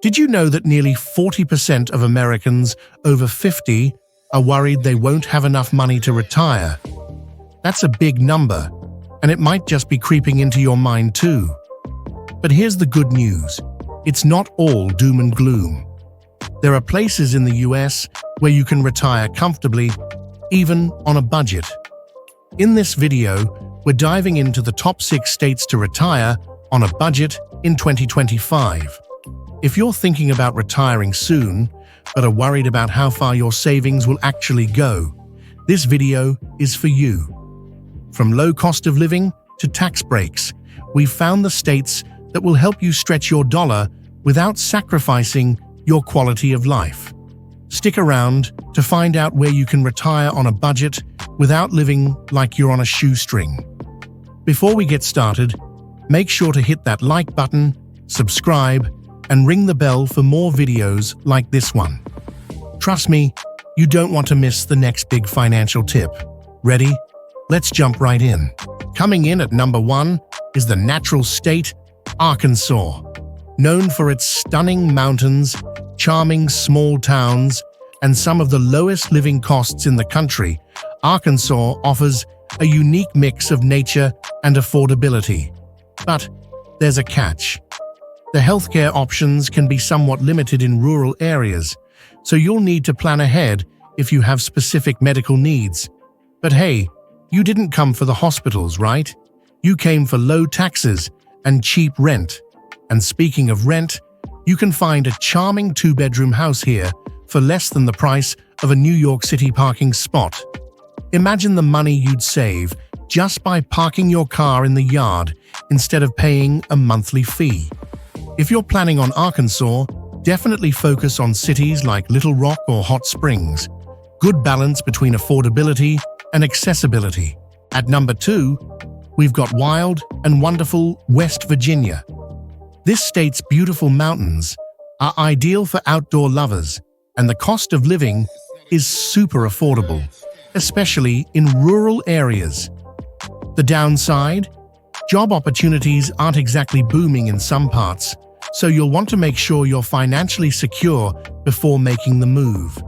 Did you know that nearly 40% of Americans over 50 are worried they won't have enough money to retire? That's a big number, and it might just be creeping into your mind too. But here's the good news. It's not all doom and gloom. There are places in the US where you can retire comfortably, even on a budget. In this video, we're diving into the top 6 states to retire on a budget in 2025. If you're thinking about retiring soon, but are worried about how far your savings will actually go, this video is for you. From low cost of living to tax breaks, we've found the states that will help you stretch your dollar without sacrificing your quality of life. Stick around to find out where you can retire on a budget without living like you're on a shoestring. Before we get started, make sure to hit that like button, subscribe, and ring the bell for more videos like this one. Trust me, you don't want to miss the next big financial tip. Ready? Let's jump right in. Coming in at number 1 is the natural state, Arkansas. Known for its stunning mountains, charming small towns, and some of the lowest living costs in the country, Arkansas offers a unique mix of nature and affordability. But there's a catch. The healthcare options can be somewhat limited in rural areas, so you'll need to plan ahead if you have specific medical needs. But hey, you didn't come for the hospitals, right? You came for low taxes and cheap rent. And speaking of rent, you can find a charming 2-bedroom house here for less than the price of a New York City parking spot. Imagine the money you'd save just by parking your car in the yard instead of paying a monthly fee. If you're planning on Arkansas, definitely focus on cities like Little Rock or Hot Springs. Good balance between affordability and accessibility. At number 2, we've got wild and wonderful West Virginia. This state's beautiful mountains are ideal for outdoor lovers, and the cost of living is super affordable, especially in rural areas. The downside? Job opportunities aren't exactly booming in some parts, so you'll want to make sure you're financially secure before making the move.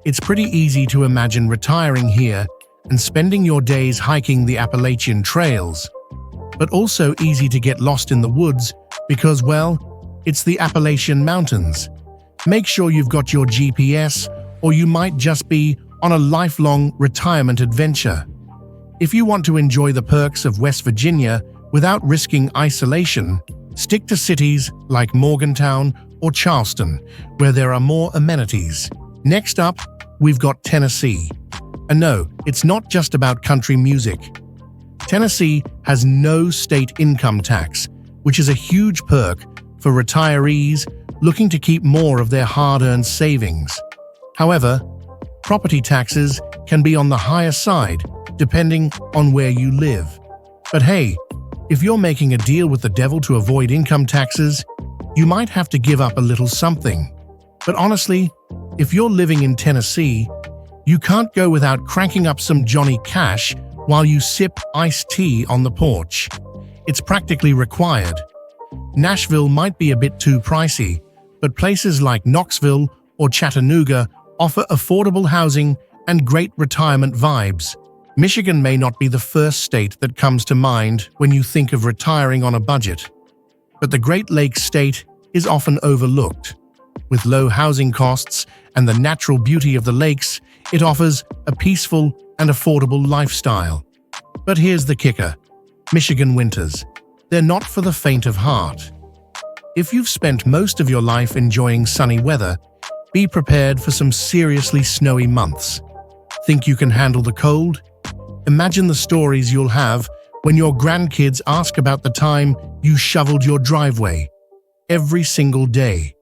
It's pretty easy to imagine retiring here and spending your days hiking the Appalachian trails, but also easy to get lost in the woods because, well, it's the Appalachian Mountains. Make sure you've got your GPS, or you might just be on a lifelong retirement adventure. If you want to enjoy the perks of West Virginia without risking isolation, stick to cities like Morgantown or Charleston, where there are more amenities. Next up, we've got Tennessee. And no, it's not just about country music. Tennessee has no state income tax, which is a huge perk for retirees looking to keep more of their hard-earned savings. However, property taxes can be on the higher side, depending on where you live. But hey, if you're making a deal with the devil to avoid income taxes, you might have to give up a little something. But honestly, if you're living in Tennessee, you can't go without cranking up some Johnny Cash while you sip iced tea on the porch. It's practically required. Nashville might be a bit too pricey, but places like Knoxville or Chattanooga offer affordable housing and great retirement vibes. Michigan may not be the first state that comes to mind when you think of retiring on a budget, but the Great Lakes state is often overlooked. With low housing costs and the natural beauty of the lakes, it offers a peaceful and affordable lifestyle. But here's the kicker: Michigan winters. They're not for the faint of heart. If you've spent most of your life enjoying sunny weather, be prepared for some seriously snowy months. Think you can handle the cold? Imagine the stories you'll have when your grandkids ask about the time you shoveled your driveway. Every single day.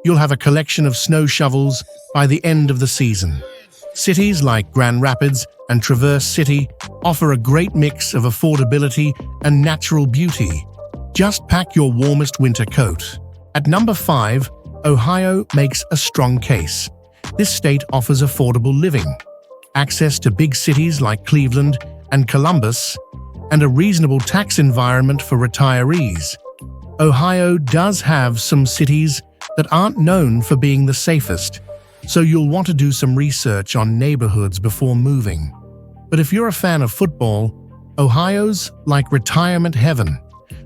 You'll have a collection of snow shovels by the end of the season. Cities like Grand Rapids and Traverse City offer a great mix of affordability and natural beauty. Just pack your warmest winter coat. At number 5, Ohio makes a strong case. This state offers affordable living, access to big cities like Cleveland and Columbus, and a reasonable tax environment for retirees. Ohio does have some cities that aren't known for being the safest, so you'll want to do some research on neighborhoods before moving. But if you're a fan of football, Ohio's like retirement heaven.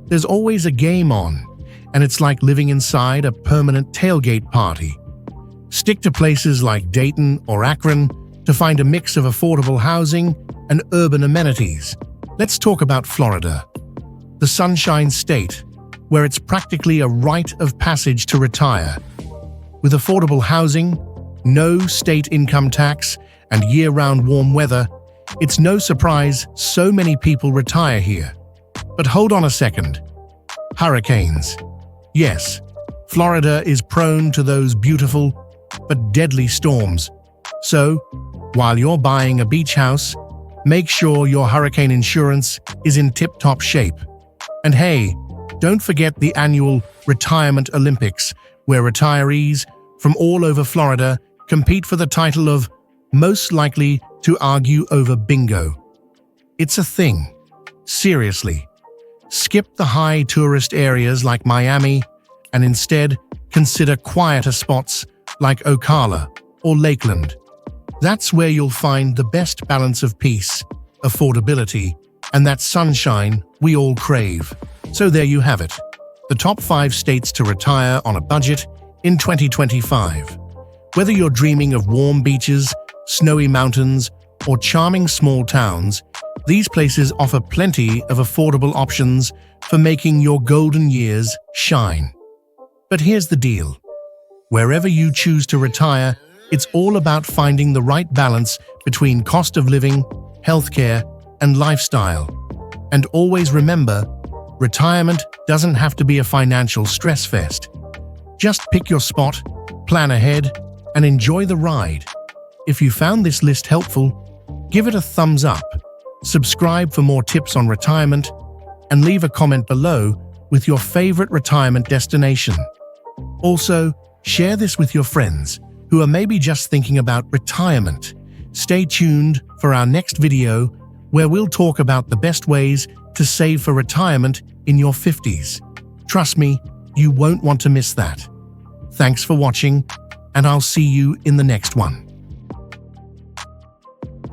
There's always a game on, and it's like living inside a permanent tailgate party. Stick to places like Dayton or Akron to find a mix of affordable housing and urban amenities. Let's talk about Florida, the Sunshine State, where it's practically a rite of passage to retire. With affordable housing, no state income tax, and year-round warm weather, it's no surprise so many people retire here. But hold on a second. Hurricanes. Yes, Florida is prone to those beautiful but deadly storms. So, while you're buying a beach house, make sure your hurricane insurance is in tip-top shape. And hey, don't forget the annual Retirement Olympics, where retirees from all over Florida compete for the title of most likely to argue over bingo. It's a thing. Seriously. Skip the high tourist areas like Miami and instead consider quieter spots like Ocala or Lakeland. That's where you'll find the best balance of peace, affordability, and that sunshine we all crave. So there you have it, the top 5 states to retire on a budget in 2025. Whether you're dreaming of warm beaches, snowy mountains, or charming small towns, these places offer plenty of affordable options for making your golden years shine. But here's the deal. Wherever you choose to retire, it's all about finding the right balance between cost of living, healthcare, and lifestyle. And always remember, retirement doesn't have to be a financial stress fest. Just pick your spot, plan ahead, and enjoy the ride. If you found this list helpful, give it a thumbs up, subscribe for more tips on retirement, and leave a comment below with your favorite retirement destination. Also, share this with your friends who are maybe just thinking about retirement. Stay tuned for our next video where we'll talk about the best ways to save for retirement in your 50s. Trust me, you won't want to miss that. Thanks for watching, and I'll see you in the next one.